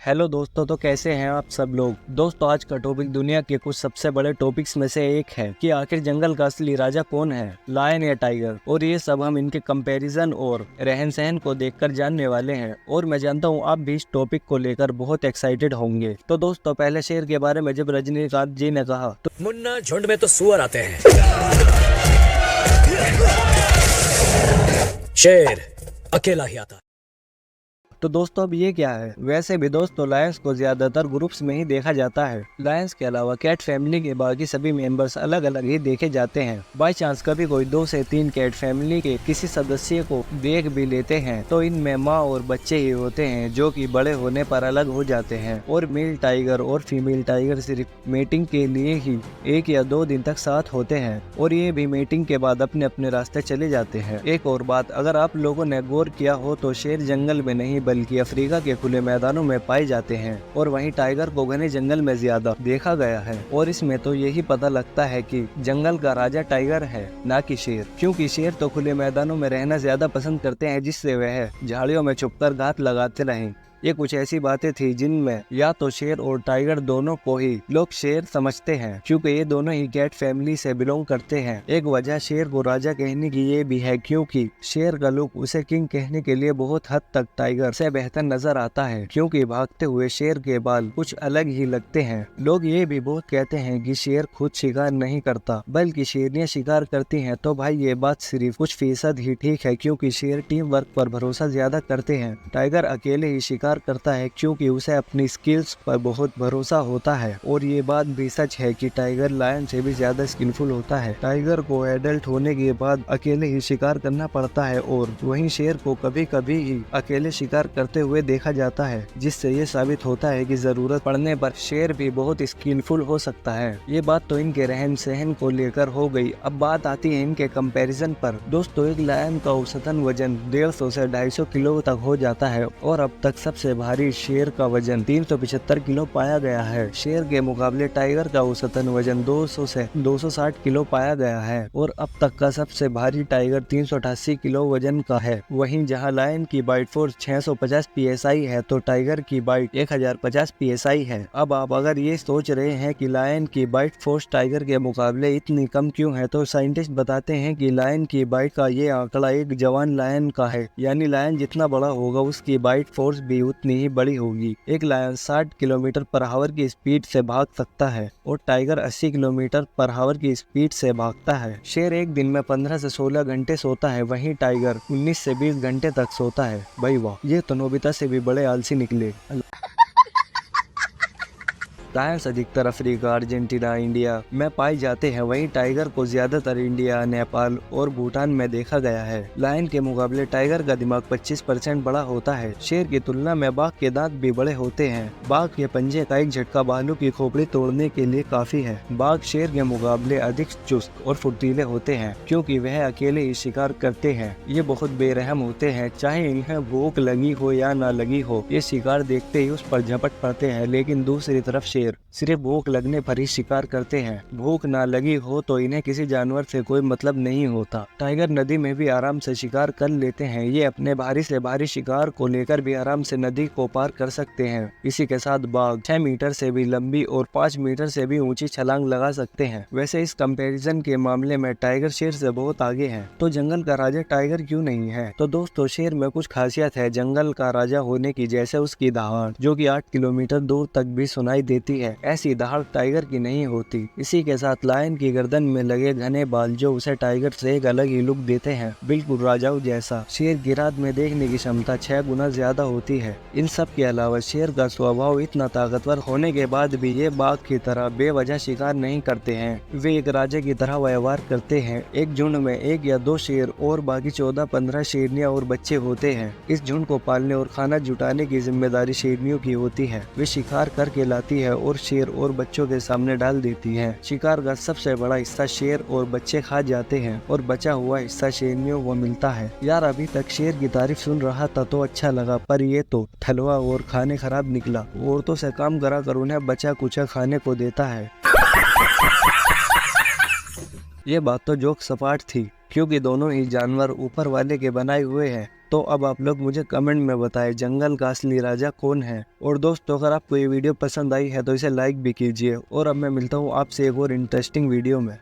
Hello दोस्तों, तो कैसे हैं आप सब लोग। दोस्तों, आज का टॉपिक दुनिया के कुछ सबसे बड़े टॉपिक्स में से एक है कि आखिर जंगल का असली राजा कौन है, लायन या टाइगर। और ये सब हम इनके कंपैरिजन और रहन सहन को देखकर जानने वाले हैं। और मैं जानता हूँ आप भी इस टॉपिक को लेकर बहुत एक्साइटेड होंगे। तो दोस्तों, पहले शेर के बारे में जब रजनीकांत जी ने कहा तो मुन्ना, झुंड में तो सुअर आते हैं, शेर अकेला ही आता। तो दोस्तों अब ये क्या है। वैसे भी दोस्तों लायंस को ज्यादातर ग्रुप्स में ही देखा जाता है। लायंस के अलावा कैट फैमिली के बाकी सभी मेंबर्स अलग अलग ही देखे जाते हैं। बाई चांस कभी कोई 2 से 3 कैट फैमिली के किसी सदस्य को देख भी लेते हैं तो इनमें माँ और बच्चे ही होते हैं जो कि बड़े होने पर अलग हो जाते हैं। और मेल टाइगर और फीमेल टाइगर सिर्फ मीटिंग के लिए ही 1 या 2 दिन तक साथ होते हैं और ये भी मीटिंग के बाद अपने अपने रास्ते चले जाते हैं। एक और बात, अगर आप लोगों ने गौर किया हो तो शेर जंगल में नहीं बल्कि अफ्रीका के खुले मैदानों में पाए जाते हैं और वहीं टाइगर को घने जंगल में ज्यादा देखा गया है। और इसमें तो यही पता लगता है कि जंगल का राजा टाइगर है, ना कि शेर। क्योंकि शेर तो खुले मैदानों में रहना ज्यादा पसंद करते हैं जिससे वह झाड़ियों में छुपकर घात लगाते रहें। ये कुछ ऐसी बातें थी जिनमें या तो शेर और टाइगर दोनों को ही लोग शेर समझते हैं क्योंकि ये दोनों ही कैट फैमिली से बिलोंग करते हैं। एक वजह शेर को राजा कहने की ये भी है क्योंकि शेर का लुक उसे किंग कहने के लिए बहुत हद तक टाइगर से बेहतर नजर आता है। क्योंकि भागते हुए शेर के बाल कुछ अलग ही लगते हैं। लोग ये भी बहुत कहते हैं कि शेर खुद शिकार नहीं करता बल्कि शेरनियां शिकार करती हैं। तो भाई ये बात सिर्फ कुछ फीसद ही ठीक है क्योंकि शेर टीम वर्क पर भरोसा ज्यादा करते हैं। टाइगर अकेले ही शिकार करता है क्योंकि उसे अपनी स्किल्स पर बहुत भरोसा होता है। और ये बात भी सच है कि टाइगर लायन से भी ज्यादा स्किलफुल होता है। टाइगर को एडल्ट होने के बाद अकेले ही शिकार करना पड़ता है और वहीं शेर को कभी कभी ही अकेले शिकार करते हुए देखा जाता है, जिससे ये साबित होता है कि जरूरत पड़ने पर शेर भी बहुत स्किलफुल हो सकता है। ये बात तो इनके रहन सहन को लेकर हो गई। अब बात आती है इनके कंपैरिजन पर। दोस्तों, एक लायन का औसतन वजन 150 से 250 किलो तक हो जाता है और अब तक सबसे भारी शेर का वजन 375 किलो पाया गया है। शेर के मुकाबले टाइगर का औसतन वजन 200 से 260 किलो पाया गया है और अब तक का सबसे भारी टाइगर 388 किलो वजन का है। वहीं जहां लायन की बाइट फोर्स 650 psi है तो टाइगर की बाइट 1050 psi है। अब आप अगर ये सोच रहे हैं कि लायन की बाइट फोर्स टाइगर के मुकाबले इतनी कम क्यों है, तो साइंटिस्ट बताते हैं कि लायन की बाइट का ये आंकड़ा एक जवान लायन का है। यानी लायन जितना बड़ा होगा उसकी बाइट फोर्स भी उतनी ही बड़ी होगी। एक लायन 60 किलोमीटर पर आवर की स्पीड से भाग सकता है और टाइगर 80 किलोमीटर पर आवर की स्पीड से भागता है। शेर एक दिन में 15 से 16 घंटे सोता है, वहीं टाइगर 19 से 20 घंटे तक सोता है। भाई वाह, ये तो नोबिता से भी बड़े आलसी निकले। लायंस अधिकतर अफ्रीका, अर्जेंटीना, इंडिया में पाए जाते हैं। वहीं टाइगर को ज्यादातर इंडिया, नेपाल और भूटान में देखा गया है। लायन के मुकाबले टाइगर का दिमाग 25% बड़ा होता है। शेर की तुलना में बाघ के दांत भी बड़े होते हैं। बाघ के पंजे का एक झटका भालू की खोपड़ी तोड़ने के लिए काफी है। बाघ शेर के मुकाबले अधिक चुस्त और फुर्तीले होते हैं क्योंकि वह अकेले ही शिकार करते हैं। ये बहुत बेरहम होते हैं, चाहे इन्हें भूख लगी हो या न लगी हो, ये शिकार देखते ही उस पर झपट पड़ते हैं। लेकिन दूसरी तरफ शेर सिर्फ भूख लगने पर ही शिकार करते हैं। भूख ना लगी हो तो इन्हें किसी जानवर से कोई मतलब नहीं होता। टाइगर नदी में भी आराम से शिकार कर लेते हैं। ये अपने भारी से भारी शिकार को लेकर भी आराम से नदी को पार कर सकते हैं। इसी के साथ बाघ 6 मीटर से भी लंबी और 5 मीटर से भी ऊंची छलांग लगा सकते हैं। वैसे इस कंपैरिजन के मामले में टाइगर शेर से बहुत आगे है। तो जंगल का राजा टाइगर क्यों नहीं है? तो दोस्तों, शेर में कुछ खासियत है जंगल का राजा होने की, जैसे उसकी दहाड़ जो कि 8 किलोमीटर दूर तक भी सुनाई देती है। ऐसी दहाड़ टाइगर की नहीं होती। इसी के साथ लायन की गर्दन में लगे घने बाल जो उसे टाइगर से एक अलग ही लुक देते हैं, बिल्कुल राजाओं जैसा। शेर की रात में देखने की क्षमता 6 गुना ज्यादा होती है। इन सब के अलावा शेर का स्वभाव इतना ताकतवर होने के बाद भी ये बाघ की तरह बेवजह शिकार नहीं करते हैं। वे एक राजा की तरह व्यवहार करते हैं। एक झुंड में 1 या 2 शेर और बाकी 14-15 शेरनियां और बच्चे होते हैं। इस झुंड को पालने और खाना जुटाने की जिम्मेदारी शेरनियों की होती है। वे शिकार करके लाती है और शेर और बच्चों के सामने डाल देती है। शिकार का सबसे बड़ा हिस्सा शेर और बच्चे खा जाते हैं और बचा हुआ हिस्सा शेरनियों को मिलता है। यार, अभी तक शेर की तारीफ सुन रहा था तो अच्छा लगा, पर ये तो ठलवा और खाने खराब निकला। औरतों से काम करा कर उन्हें बचा कुचा खाने को देता है। ये बात तो जोक सपाट थी क्योंकि दोनों ही जानवर ऊपर वाले के बनाए हुए हैं। तो अब आप लोग मुझे कमेंट में बताएं जंगल का असली राजा कौन है। और दोस्तों अगर आपको ये वीडियो पसंद आई है तो इसे लाइक भी कीजिए। और अब मैं मिलता हूँ आपसे एक और इंटरेस्टिंग वीडियो में।